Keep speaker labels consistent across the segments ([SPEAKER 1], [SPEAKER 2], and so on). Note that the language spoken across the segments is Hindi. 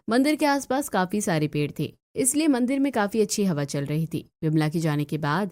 [SPEAKER 1] मंदिर के आसपास काफी सारे पेड़ थे, इसलिए मंदिर में काफी अच्छी हवा चल रही थी। विमला के जाने के बाद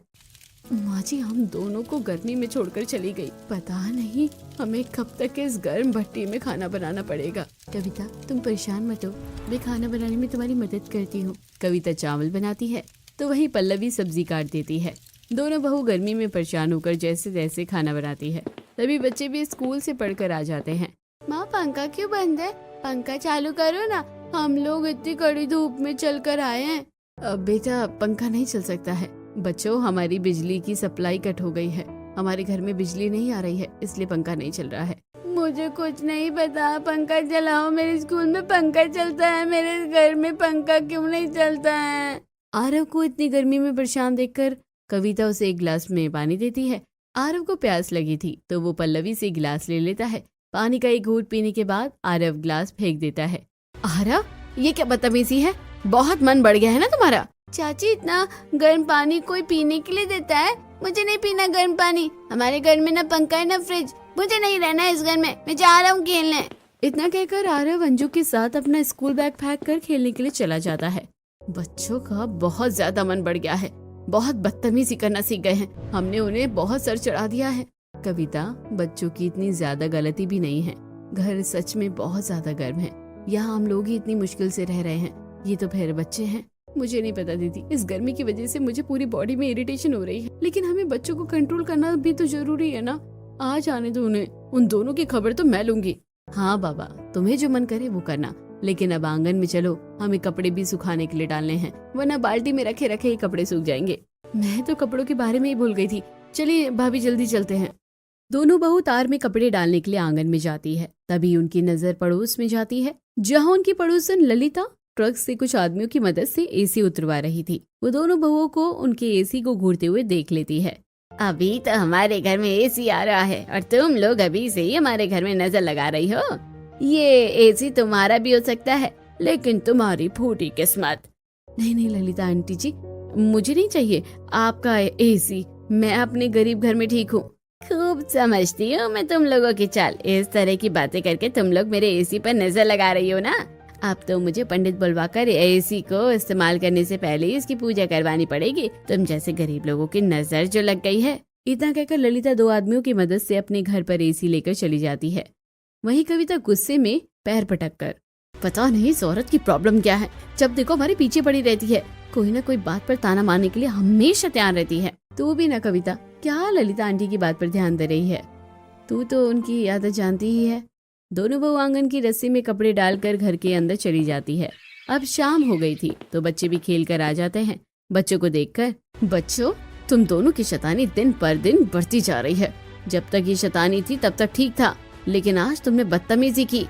[SPEAKER 1] माँ जी हम दोनों को गर्मी में छोड़कर चली गई। पता नहीं हमें कब तक इस गर्म भट्टी में खाना बनाना पड़ेगा। कविता तुम परेशान मत हो, मैं खाना बनाने में तुम्हारी मदद करती हूँ। कविता चावल बनाती है तो वहीं पल्लवी सब्जी काट देती है। दोनों बहू गर्मी में परेशान होकर जैसे तैसे खाना बनाती है। तभी बच्चे भी स्कूल से पढ़कर आ जाते हैं। माँ पंखा क्यों बंद है? पंखा चालू करो ना, हम लोग इतनी कड़ी धूप में चल कर आए हैं। अब बेटा पंखा नहीं चल सकता है। बच्चों हमारी बिजली की सप्लाई कट हो गई है, हमारे घर में बिजली नहीं आ रही है, इसलिए पंखा नहीं चल रहा है। मुझे कुछ नहीं पता, पंखा चलाओ। मेरे स्कूल में पंखा चलता है, मेरे घर में पंखा क्यों नहीं चलता है? आरव को इतनी गर्मी में परेशान देखकर कविता उसे एक गिलास में पानी देती है। आरव को प्यास लगी थी तो वो पल्लवी से गिलास ले लेता है। पानी का एक घूंट पीने के बाद आरव गिलास फेंक देता है। आरव ये क्या बदतमीजी है, बहुत मन बढ़ गया है ना तुम्हारा। चाची इतना गर्म पानी कोई पीने के लिए देता है? मुझे नहीं पीना गर्म पानी। हमारे घर में ना पंखा है ना फ्रिज, मुझे नहीं रहना इस घर में, मैं जा रहा हूँ खेलने। इतना कहकर आरव अंजू के साथ अपना स्कूल बैग फेंक कर खेलने के लिए चला जाता है। बच्चों का बहुत ज्यादा मन बढ़ गया है, बहुत बदतमीजी करना सीख गए हैं। हमने उन्हें बहुत सर चढ़ा दिया है। कविता बच्चों की इतनी ज्यादा गलती भी नहीं है, घर सच में बहुत ज्यादा गर्म है, यहाँ हम लोग ही इतनी मुश्किल से रह रहे हैं, ये तो फिर बच्चे हैं। मुझे नहीं पता दीदी, इस गर्मी की वजह से मुझे पूरी बॉडी में इरिटेशन हो रही है, लेकिन हमें बच्चों को कंट्रोल करना भी तो जरूरी है ना। आज आने दो उन्हें, उन दोनों की खबर तो मैं लूंगी। हाँ बाबा तुम्हें जो मन करे वो करना, लेकिन अब आंगन में चलो, हमें कपड़े भी सुखाने के लिए डालने हैं, वरना बाल्टी में रखे रखे ही कपड़े सूख जाएंगे। मैं तो कपड़ों के बारे में ही भूल गई थी। चलिए भाभी जल्दी चलते हैं। दोनों बहू तार में कपड़े डालने के लिए आंगन में जाती है। तभी उनकी नजर पड़ोस में जाती है, जहाँ उनकी पड़ोसन ललिता ट्रक से कुछ आदमियों की मदद से एसी उतरवा रही थी। वो दोनों बहुओं को उनके एसी को घूरते हुए देख लेती है। अभी तो हमारे घर में एसी आ रहा है और तुम लोग अभी से ही हमारे घर में नजर लगा रही हो। ये एसी तुम्हारा भी हो सकता है, लेकिन तुम्हारी फूटी किस्मत। नहीं नहीं ललिता आंटी जी, मुझे नहीं चाहिए आपका एसी, मैं अपने गरीब घर में ठीक हूँ। खूब समझती हूँ मैं तुम लोगों की चाल, इस तरह की बातें करके तुम लोग मेरे एसी पर नजर लगा रही हो ना। अब तो मुझे पंडित बुलवाकर एसी को इस्तेमाल करने से पहले ही इसकी पूजा करवानी पड़ेगी, तुम जैसे गरीब लोगों की नजर जो लग गई है। इतना कहकर ललिता दो आदमियों की मदद से अपने घर पर एसी लेकर चली जाती है। वहीं कविता गुस्से में पैर पटक कर, पता नहीं इस औरत की प्रॉब्लम क्या है, जब देखो हमारे पीछे पड़ी रहती है, कोई ना कोई बात पर ताना मारने के लिए हमेशा तैयार रहती है। तू भी ना कविता, क्या ललिता आंटी की बात पर ध्यान दे रही है, तू तो उनकी आदत जानती ही है। दोनों बहू आंगन की रस्सी में कपड़े डालकर घर के अंदर चली जाती है। अब शाम हो गई थी तो बच्चे भी खेल कर आ जाते हैं। बच्चों को देखकर, बच्चों तुम दोनों की शैतानी दिन पर दिन बढ़ती जा रही है। जब तक ये शैतानी थी तब तक ठीक था, लेकिन आज तुमने बदतमीजी की।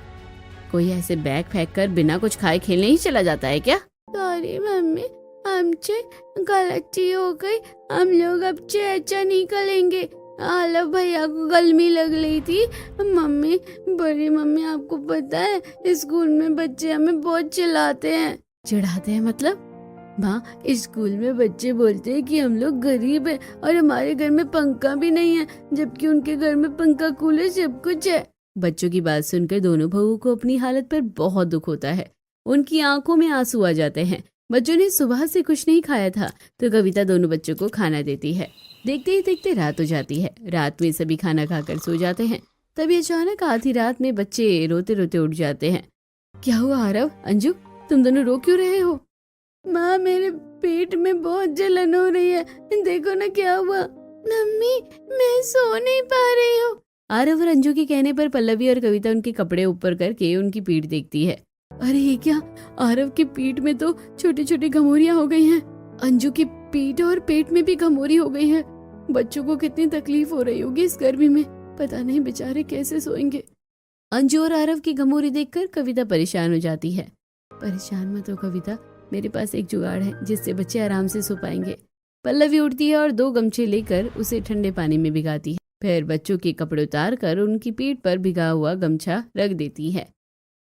[SPEAKER 1] कोई ऐसे बैग फेंक कर बिना कुछ खाए खेलने ही चला जाता है क्या? सॉरी मम्मी, हमसे गलती हो गई, हम लोग अब से अच्छा नहीं करेंगे। आलव भैया को गलमी लग रही थी। मम्मी, बड़ी मम्मी आपको पता है स्कूल में बच्चे हमें बहुत चिल्लाते हैं। चिढ़ाते हैं मतलब? माँ स्कूल में बच्चे बोलते हैं कि हम लोग गरीब हैं और हमारे घर में पंखा भी नहीं है, जबकि उनके घर में पंखा कूलर सब कुछ है। बच्चों की बात सुनकर दोनों बहुओं को अपनी हालत पर बहुत दुख होता है। उनकी आंखों में आंसू आ जाते हैं। बच्चों ने सुबह से कुछ नहीं खाया था तो कविता दोनों बच्चों को खाना देती है। देखते ही देखते रात हो जाती है। रात में सभी खाना खाकर सो जाते हैं। तभी अचानक आधी रात में बच्चे रोते रोते उठ जाते हैं। क्या हुआ आरव, अंजू, तुम दोनों रो क्यों रहे हो? माँ मेरे पेट में बहुत जलन हो रही है, देखो ना क्या हुआ। मम्मी मैं सो नहीं पा रही हूँ। आरव और अंजू के कहने पर पल्लवी और कविता उनके कपड़े ऊपर करके उनकी पीठ देखती है। अरे ये क्या, आरव की पीठ में तो छोटी छोटी घमोरियां हो गई हैं। अंजू की पीठ और पेट में भी घमोरी हो गई है। बच्चों को कितनी तकलीफ हो रही होगी इस गर्मी में, पता नहीं बेचारे कैसे सोएंगे। अंजू और आरव की घमोरी देखकर कविता परेशान हो जाती है। परेशान मत हो कविता, मेरे पास एक जुगाड़ है जिससे बच्चे आराम से सो पाएंगे। पल्लवी उठती है और 2 गमछे लेकर उसे ठंडे पानी में भिगाती है। फिर बच्चों के कपड़े उतार कर उनकी पीठ पर भिगा हुआ गमछा रख देती है।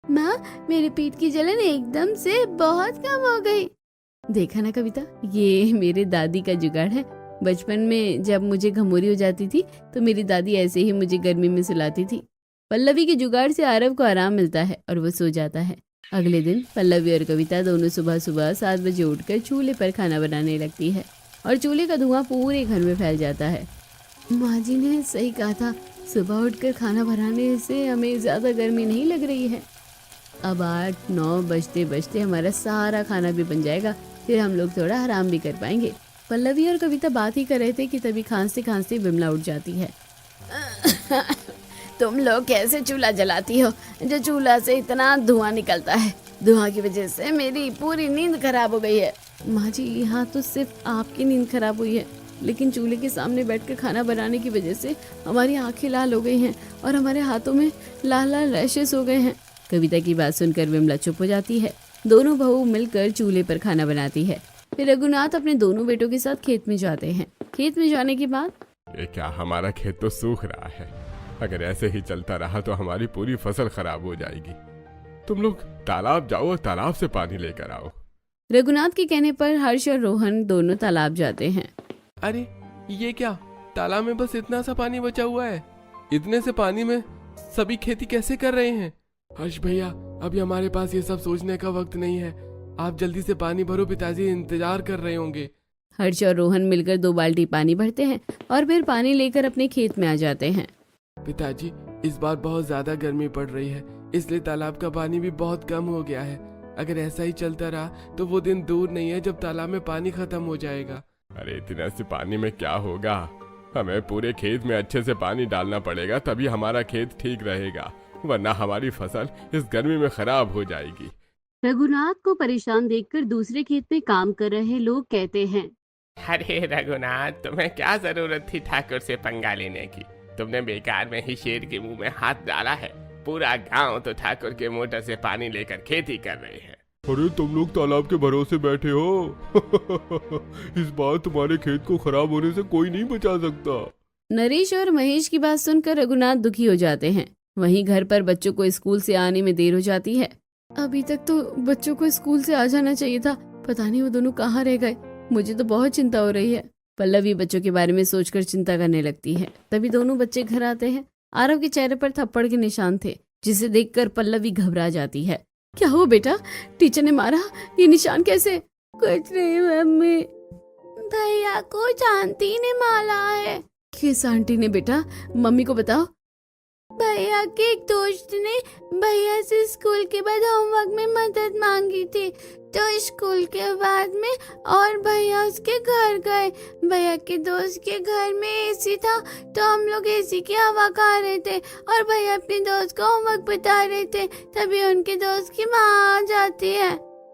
[SPEAKER 1] माँ मेरी पीठ की जलन एकदम से बहुत कम हो गई। देखा ना कविता, ये मेरे दादी का जुगाड़ है। बचपन में जब मुझे घमोरी हो जाती थी तो मेरी दादी ऐसे ही मुझे गर्मी में सुलाती थी। पल्लवी के जुगाड़ से आरव को आराम मिलता है और वो सो जाता है। अगले दिन पल्लवी और कविता दोनों सुबह सुबह 7 बजे उठकर चूल्हे पर खाना बनाने लगती है और चूल्हे का धुआं पूरे घर में फैल जाता है। माँ जी ने सही कहा था, सुबह उठकर खाना बनाने से हमें ज़्यादा गर्मी नहीं लग रही है। अब 8-9 बजते बजते हमारा सारा खाना भी बन जाएगा, फिर हम लोग थोड़ा आराम भी कर पाएंगे। पल्लवी और कविता बात ही कर रहे थे कि तभी खांसते खांसते विमला उठ जाती है। तुम लोग कैसे चूल्हा जलाती हो जो चूल्हा से इतना धुआं निकलता है? धुआं की वजह से मेरी पूरी नींद खराब हो गई है। माँ जी, यहाँ तो सिर्फ आपकी नींद खराब हुई है, लेकिन चूल्हे के सामने बैठकर खाना बनाने की वजह से हमारी आंखें लाल हो गई हैं और हमारे हाथों में लाल लाल रैशेस हो गए हैं। कविता की बात सुनकर विमला चुप हो जाती है। दोनों बहू मिलकर चूल्हे पर खाना बनाती है। फिर रघुनाथ अपने दोनों बेटों के साथ खेत में जाते हैं। खेत में जाने के बाद,
[SPEAKER 2] ये क्या, हमारा खेत तो सूख रहा है। अगर ऐसे ही चलता रहा तो हमारी पूरी फसल खराब हो जाएगी। तुम लोग तालाब जाओ और तालाब से पानी लेकर आओ।
[SPEAKER 1] रघुनाथ के कहने पर हर्ष और रोहन दोनों तालाब जाते हैं।
[SPEAKER 3] अरे ये क्या, तालाब में बस इतना सा पानी बचा हुआ है। इतने से पानी में सभी खेती कैसे कर रहे हैं? हर्ष भैया, अभी हमारे पास ये सब सोचने का वक्त नहीं है। आप जल्दी से पानी भरो, पिताजी इंतजार कर रहे होंगे।
[SPEAKER 1] हर्ष और रोहन मिलकर 2 बाल्टी पानी भरते हैं और फिर पानी लेकर अपने खेत में आ जाते हैं।
[SPEAKER 3] पिताजी, इस बार बहुत ज्यादा गर्मी पड़ रही है, इसलिए तालाब का पानी भी बहुत कम हो गया है। अगर ऐसा ही चलता रहा तो वो दिन दूर नहीं है जब तालाब में पानी खत्म हो जाएगा।
[SPEAKER 2] अरे इतने से पानी में क्या होगा? हमें पूरे खेत में अच्छे से पानी डालना पड़ेगा, तभी हमारा खेत ठीक रहेगा, वरना हमारी फसल इस गर्मी में खराब हो जाएगी।
[SPEAKER 1] रघुनाथ को परेशान देखकर दूसरे खेत में काम कर रहे लोग कहते हैं,
[SPEAKER 4] अरे रघुनाथ, तुम्हें क्या जरूरत थी ठाकुर से पंगा लेने की? तुमने बेकार में ही शेर के मुंह में हाथ डाला है। पूरा गांव तो ठाकुर के मोटर से पानी लेकर खेती कर रहे हैं।
[SPEAKER 2] अरे तुम लोग तालाब के भरोसे बैठे हो। इस बार तुम्हारे खेत को खराब होने से कोई नहीं बचा सकता।
[SPEAKER 1] नरेश और महेश की बात सुनकर रघुनाथ दुखी हो जाते हैं। वहीं घर पर बच्चों को स्कूल से आने में देर हो जाती है। अभी तक तो बच्चों को स्कूल से आ जाना चाहिए था, पता नहीं वो दोनों कहाँ रह गए। मुझे तो बहुत चिंता हो रही है। पल्लवी बच्चों के बारे में सोचकर चिंता करने लगती है। तभी दोनों बच्चे घर आते हैं। आरव के चेहरे पर थप्पड़ के निशान थे, जिसे देखकर पल्लवी घबरा जाती है। क्या हुआ बेटा, टीचर ने मारा? ये निशान कैसे? कुछ नहीं मम्मी, भैया को आंटी ने मारा है। किस आंटी ने बेटा? मम्मी को बताओ। भैया के एक दोस्त ने भैया से स्कूल के बाद होमवर्क में मदद मांगी थी, तो स्कूल के बाद में और भैया उसके घर गए। भैया के दोस्त के घर में एसी था, तो हम लोग एसी की हवा खा रहे थे और भैया अपने दोस्त को होमवर्क बता रहे थे। तभी उनके दोस्त की माँ आ जाती है।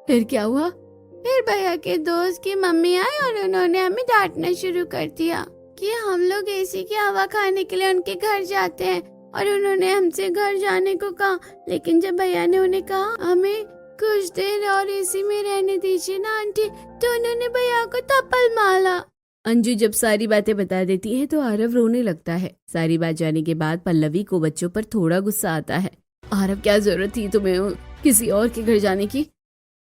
[SPEAKER 1] फिर क्या हुआ? फिर भैया के दोस्त की मम्मी आई और उन्होंने हमें डांटना शुरू कर दिया कि हम लोग एसी की हवा खाने के लिए उनके घर जाते हैं, और उन्होंने हमसे घर जाने को कहा। लेकिन जब भैया ने उन्हें कहा हमें कुछ देर और एसी में रहने दीजिए ना आंटी, तो उन्होंने भैया को थप्पड़ मारा। अंजू जब सारी बातें बता देती है तो आरव रोने लगता है। सारी बात जाने के बाद पल्लवी को बच्चों पर थोड़ा गुस्सा आता है। आरव, क्या जरूरत थी तुम्हें किसी और के घर जाने की?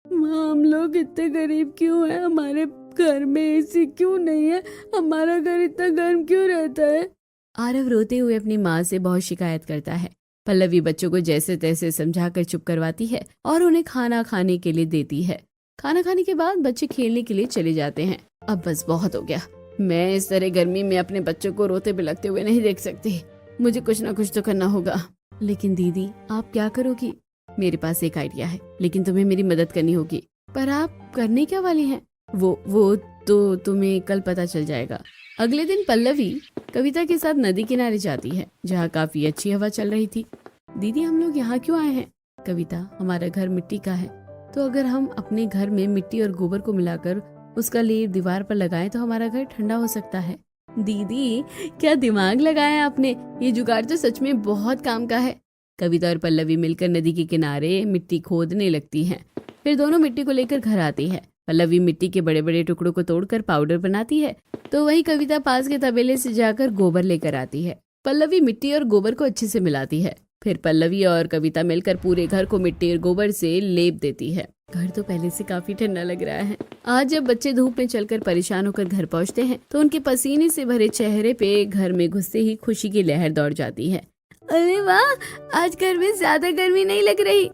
[SPEAKER 1] माँ, हम लोग इतने गरीब क्यों हैं? हमारे घर में एसी क्यों नहीं है? हमारा घर इतना गर्म क्यों रहता है? आरव रोते हुए अपनी माँ से बहुत शिकायत करता है। पल्लवी बच्चों को जैसे तैसे समझाकर चुप करवाती है और उन्हें खाना खाने के लिए देती है। खाना खाने के बाद बच्चे खेलने के लिए चले जाते हैं। अब बस बहुत हो गया, मैं इस तरह गर्मी में अपने बच्चों को रोते बिलखते हुए नहीं देख सकती। मुझे कुछ ना कुछ तो करना होगा। लेकिन दीदी, आप क्या करोगी? मेरे पास एक आइडिया है, लेकिन तुम्हें मेरी मदद करनी होगी। पर आप करने क्या वाली हैं? वो तो तुम्हें कल पता चल जाएगा। अगले दिन पल्लवी कविता के साथ नदी किनारे जाती है, जहाँ काफी अच्छी हवा चल रही थी। दीदी, हम लोग यहाँ क्यों आए हैं? कविता, हमारा घर मिट्टी का है, तो अगर हम अपने घर में मिट्टी और गोबर को मिलाकर उसका लेप दीवार पर लगाएं तो हमारा घर ठंडा हो सकता है। दीदी, क्या दिमाग लगाया आपने, ये जुगाड़ तो सच में बहुत काम का है। कविता और पल्लवी मिलकर नदी के किनारे मिट्टी खोदने लगती हैं। फिर दोनों मिट्टी को लेकर घर आती है। पल्लवी मिट्टी के बड़े बड़े टुकड़ों को तोड़कर पाउडर बनाती है, तो वही कविता पास के तबेले से जाकर गोबर लेकर आती है। पल्लवी मिट्टी और गोबर को अच्छे से मिलाती है। फिर पल्लवी और कविता मिलकर पूरे घर को मिट्टी और गोबर से लेप देती है। घर तो पहले से काफी ठंडा लग रहा है। आज जब बच्चे धूप में चलकर परेशान होकर घर पहुंचते हैं तो उनके पसीने से भरे चेहरे पे घर में घुसते ही खुशी की लहर दौड़ जाती है। अरे वाह, आज घर में ज्यादा गर्मी नहीं लग रही।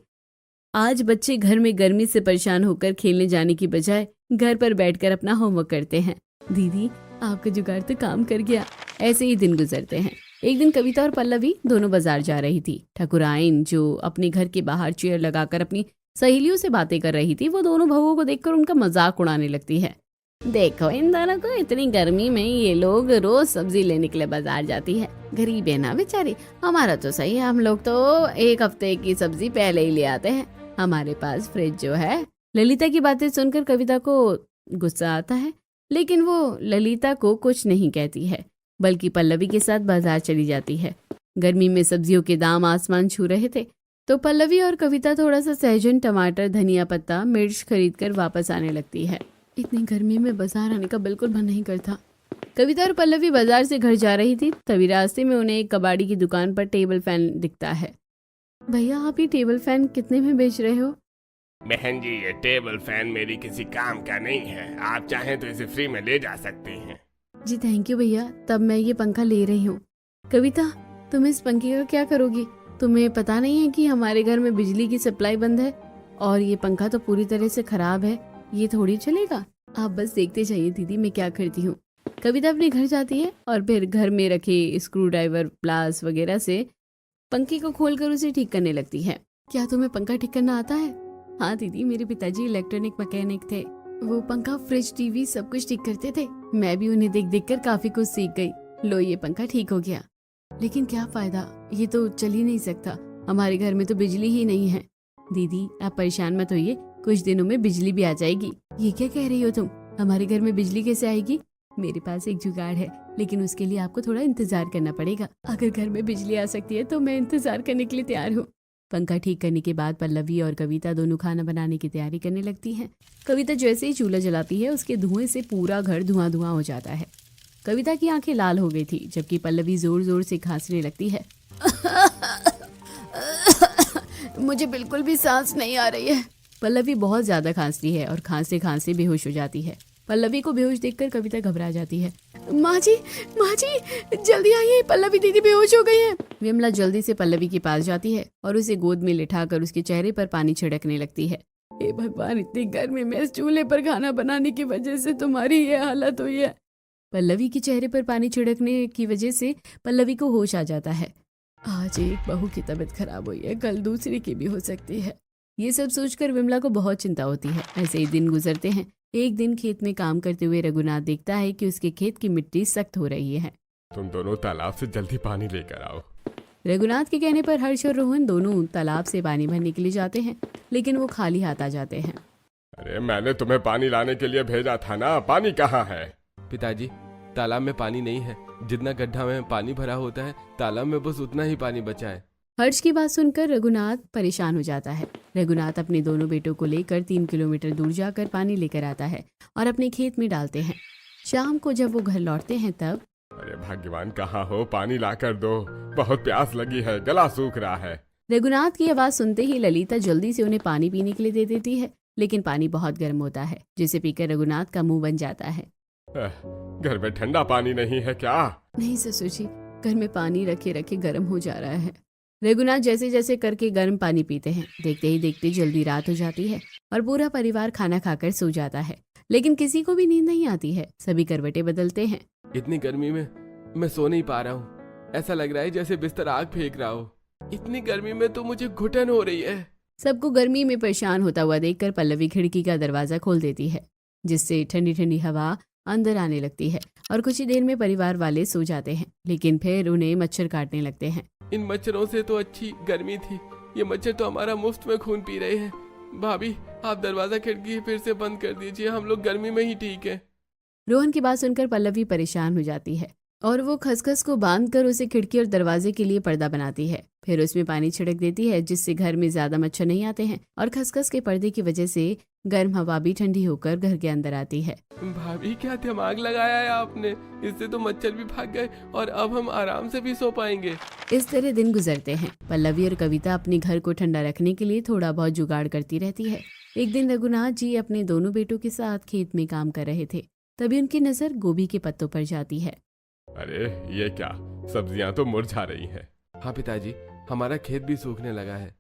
[SPEAKER 1] आज बच्चे घर में गर्मी से परेशान होकर खेलने जाने की बजाय घर पर बैठकर अपना होमवर्क करते हैं। दीदी, आपका जुगाड़ तो काम कर गया। ऐसे ही दिन गुजरते हैं। एक दिन कविता और पल्लवी दोनों बाजार जा रही थी। ठकुराइन, जो अपने घर के बाहर चेयर लगाकर अपनी सहेलियों से बातें कर रही थी, वो दोनों बहुओं को देखकर उनका मजाक उड़ाने लगती है। देखो इन दोनों को, इतनी गर्मी में ये लोग रोज सब्जी लेने के लिए बाजार जाती है। गरीब है ना बेचारी। हमारा तो सही है, हम लोग तो एक हफ्ते की सब्जी पहले ही ले आते हैं। हमारे पास फ्रिज जो है। ललिता की बातें सुनकर कविता को गुस्सा आता है, लेकिन वो ललिता को कुछ नहीं कहती है, बल्कि पल्लवी के साथ बाजार चली जाती है। गर्मी में सब्जियों के दाम आसमान छू रहे थे, तो पल्लवी और कविता थोड़ा सा सहजन, टमाटर, धनिया पत्ता, मिर्च खरीद कर वापस आने लगती है। इतनी गर्मी में बाजार आने का बिल्कुल मन नहीं करता। कविता और पल्लवी बाजार से घर जा रही थी, तभी रास्ते में उन्हें एक कबाड़ी की दुकान पर टेबल फैन दिखता है। भैया, आप ये टेबल फैन कितने में बेच रहे हो?
[SPEAKER 4] बहन जी, ये टेबल फैन मेरी किसी काम का नहीं है, आप चाहें तो इसे फ्री में ले जा सकती हैं।
[SPEAKER 1] जी थैंक यू भैया, तब मैं ये पंखा ले रही हूँ। कविता, तुम इस पंखे का क्या करोगी? तुम्हें पता नहीं है कि हमारे घर में बिजली की सप्लाई बंद है और ये पंखा तो पूरी तरह से खराब है, ये थोड़ी चलेगा। आप बस देखते जाइए दीदी, मैं क्या करती हूँ। कविता अपने घर जाती है और फिर घर में रखे स्क्रू ड्राइवर, प्लास वगैरह से पंखे को खोलकर उसे ठीक करने लगती है। क्या तुम्हें पंखा ठीक करना आता है? हाँ दीदी, मेरे पिताजी इलेक्ट्रॉनिक मैकेनिक थे। वो पंखा, फ्रिज, टीवी सब कुछ ठीक करते थे। मैं भी उन्हें देख देख कर काफी कुछ सीख गई। लो, ये पंखा ठीक हो गया। लेकिन क्या फायदा, ये तो चल ही नहीं सकता। हमारे घर में तो बिजली ही नहीं है। दीदी, आप परेशान मत होइए, कुछ दिनों में बिजली भी आ जाएगी। ये क्या कह रही हो तुम? हमारे घर में बिजली कैसे आएगी? मेरे पास एक जुगाड़ है, लेकिन उसके लिए आपको थोड़ा इंतजार करना पड़ेगा। अगर घर में बिजली आ सकती है तो मैं इंतजार करने के लिए तैयार हूँ। पंखा ठीक करने के बाद पल्लवी और कविता दोनों खाना बनाने की तैयारी करने लगती हैं। कविता जैसे ही चूल्हा जलाती है, उसके धुएं से पूरा घर धुआं धुआं हो जाता है। कविता की आंखें लाल हो गई थी, जबकि पल्लवी जोर जोर से खांसने लगती है। मुझे बिल्कुल भी सांस नहीं आ रही है। पल्लवी बहुत ज्यादा खांसती है और खांसते खांसते बेहोश हो जाती है। पल्लवी को बेहोश देखकर कविता घबरा जाती है। माँ जी, जल्दी आइए, पल्लवी दीदी बेहोश हो गई है। विमला जल्दी से पल्लवी के पास जाती है और उसे गोद में लिटाकर उसके चेहरे पर पानी छिड़कने लगती है। हे भगवान, इतनी गर्मी में इस चूल्हे पर खाना बनाने की वजह से तुम्हारी ये हालत हुई है। पल्लवी के चेहरे पर पानी छिड़कने की वजह से पल्लवी को होश आ जाता है। आज एक बहू की तबीयत खराब हुई है, कल दूसरी की भी हो सकती है। ये सब सोचकर विमला को बहुत चिंता होती है। ऐसे ही दिन गुजरते हैं। एक दिन खेत में काम करते हुए रघुनाथ देखता है कि उसके खेत की मिट्टी सख्त हो रही है।
[SPEAKER 2] तुम दोनों तालाब से जल्दी पानी लेकर आओ।
[SPEAKER 1] रघुनाथ के कहने पर हर्ष और रोहन दोनों तालाब से पानी भरने के लिए जाते हैं, लेकिन वो खाली हाथ आ जाते हैं।
[SPEAKER 2] अरे, मैंने तुम्हें पानी लाने के लिए भेजा था ना, पानी कहाँ है?
[SPEAKER 3] पिताजी, तालाब में पानी नहीं है। जितना गड्ढा में पानी भरा होता है, तालाब में बस उतना ही पानी बचा है।
[SPEAKER 1] हर्ष की बात सुनकर रघुनाथ परेशान हो जाता है। रघुनाथ अपने दोनों बेटों को लेकर 3 किलोमीटर दूर जाकर पानी लेकर आता है और अपने खेत में डालते हैं। शाम को जब वो घर लौटते हैं तब,
[SPEAKER 2] अरे भगवान, कहाँ हो? पानी लाकर दो, बहुत प्यास लगी है, गला सूख रहा है।
[SPEAKER 1] रघुनाथ की आवाज सुनते ही ललिता जल्दी से उन्हें पानी पीने के लिए दे देती है, लेकिन पानी बहुत गर्म होता है, जिसे पीकर रघुनाथ का मुंह बन जाता है।
[SPEAKER 2] घर में ठंडा पानी नहीं है क्या?
[SPEAKER 1] नहीं ससुर जी, घर में पानी रखे रखे गर्म हो जा रहा है। रघुनाथ जैसे जैसे करके गर्म पानी पीते हैं। देखते ही देखते जल्दी रात हो जाती है और पूरा परिवार खाना खाकर सो जाता है, लेकिन किसी को भी नींद नहीं आती है। सभी करवटें बदलते हैं।
[SPEAKER 3] इतनी गर्मी में मैं सो नहीं पा रहा हूँ। ऐसा लग रहा है जैसे बिस्तर आग फेंक रहा हो। इतनी गर्मी में तो मुझे घुटन हो रही है।
[SPEAKER 1] सबको गर्मी में परेशान होता हुआ देखकर पल्लवी खिड़की का दरवाजा खोल देती है, जिससे ठंडी ठंडी हवा अंदर आने लगती है और कुछ ही देर में परिवार वाले सो जाते हैं, लेकिन फिर उन्हें मच्छर काटने लगते हैं।
[SPEAKER 3] इन मच्छरों से तो अच्छी गर्मी थी, ये मच्छर तो हमारा मुफ्त में खून पी रहे हैं। भाभी, आप दरवाजा खिड़की फिर से बंद कर दीजिए, हम लोग गर्मी में ही ठीक है।
[SPEAKER 1] रोहन की बात सुनकर पल्लवी परेशान हो जाती है और वो खसखस को बांधकर उसे खिड़की और दरवाजे के लिए पर्दा बनाती है। फिर उसमें पानी छिड़क देती है, जिससे घर में ज्यादा मच्छर नहीं आते हैं और खसखस के पर्दे की वजह से गर्म हवा भी ठंडी होकर घर के अंदर आती है।
[SPEAKER 3] भाभी, क्या दिमाग लगाया है आपने? इससे तो मच्छर भी भाग गए और अब हम आराम से भी सो पाएंगे।
[SPEAKER 1] इस तरह दिन गुजरते हैं। पल्लवी और कविता अपने घर को ठंडा रखने के लिए थोड़ा बहुत जुगाड़ करती रहती है। एक दिन रघुनाथ जी अपने दोनों बेटों के साथ खेत में काम कर रहे थे, तभी उनकी नजर गोभी के पत्तों पर जाती है।
[SPEAKER 2] अरे, ये क्या, सब्जियां तो मुरझा रही हैं।
[SPEAKER 3] हाँ पिताजी, हमारा खेत भी सूखने लगा है।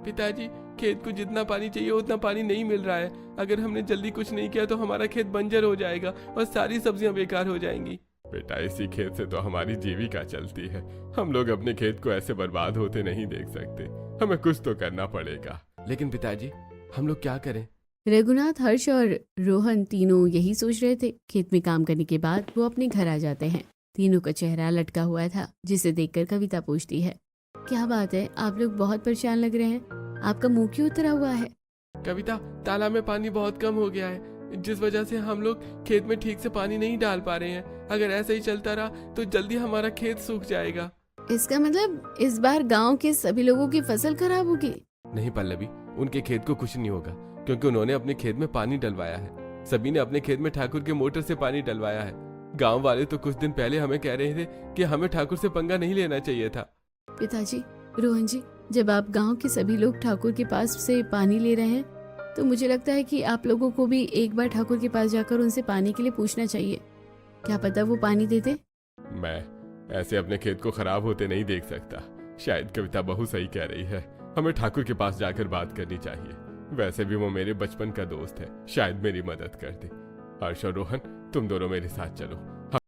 [SPEAKER 3] पिताजी, खेत को जितना पानी चाहिए उतना पानी नहीं मिल रहा है। अगर हमने जल्दी कुछ नहीं किया तो हमारा खेत बंजर हो जाएगा और सारी सब्जियां बेकार हो जाएंगी।
[SPEAKER 2] बेटा, इसी खेत से तो हमारी जीविका चलती है। हम लोग अपने खेत को ऐसे बर्बाद होते नहीं देख सकते। हमें कुछ तो करना पड़ेगा।
[SPEAKER 3] लेकिन पिताजी, हम लोग क्या करें?
[SPEAKER 1] रघुनाथ, हर्ष और रोहन तीनों यही सोच रहे थे। खेत में काम करने के बाद वो अपने घर आ जाते हैं। तीनों का चेहरा लटका हुआ था, जिसे देखकर कविता पूछती है, क्या बात है, आप लोग बहुत परेशान लग रहे हैं, आपका मुंह क्यों उतरा हुआ है?
[SPEAKER 3] कविता, तालाब में पानी बहुत कम हो गया है, जिस वजह से हम लोग खेत में ठीक से पानी नहीं डाल पा रहे हैं। अगर ऐसा ही चलता रहा तो जल्दी हमारा खेत सूख जाएगा।
[SPEAKER 1] इसका मतलब इस बार गांव के सभी लोगों की फसल खराब होगी?
[SPEAKER 3] नहीं पल्लवी, उनके खेत को कुछ नहीं होगा, क्योंकि उन्होंने अपने खेत में पानी डलवाया है। सभी ने अपने खेत में ठाकुर के मोटर से पानी डलवाया है। गांव वाले तो कुछ दिन पहले हमें कह रहे थे कि हमें ठाकुर से पंगा नहीं लेना चाहिए था।
[SPEAKER 1] पिताजी, रोहन जी, जब आप गांव के सभी लोग ठाकुर के पास से पानी ले रहे हैं तो मुझे लगता है कि आप लोगों को भी एक बार ठाकुर के पास जाकर उनसे पानी के लिए पूछना चाहिए। क्या पता वो पानी देते।
[SPEAKER 2] मैं ऐसे अपने खेत को खराब होते नहीं देख सकता। शायद कविता बहु सही कह रही है। हमें ठाकुर के पास जाकर बात करनी चाहिए। वैसे भी वो मेरे बचपन का दोस्त है, शायद मेरी मदद कर दे। हर्ष और रोहन, तुम दोनों मेरे साथ चलो।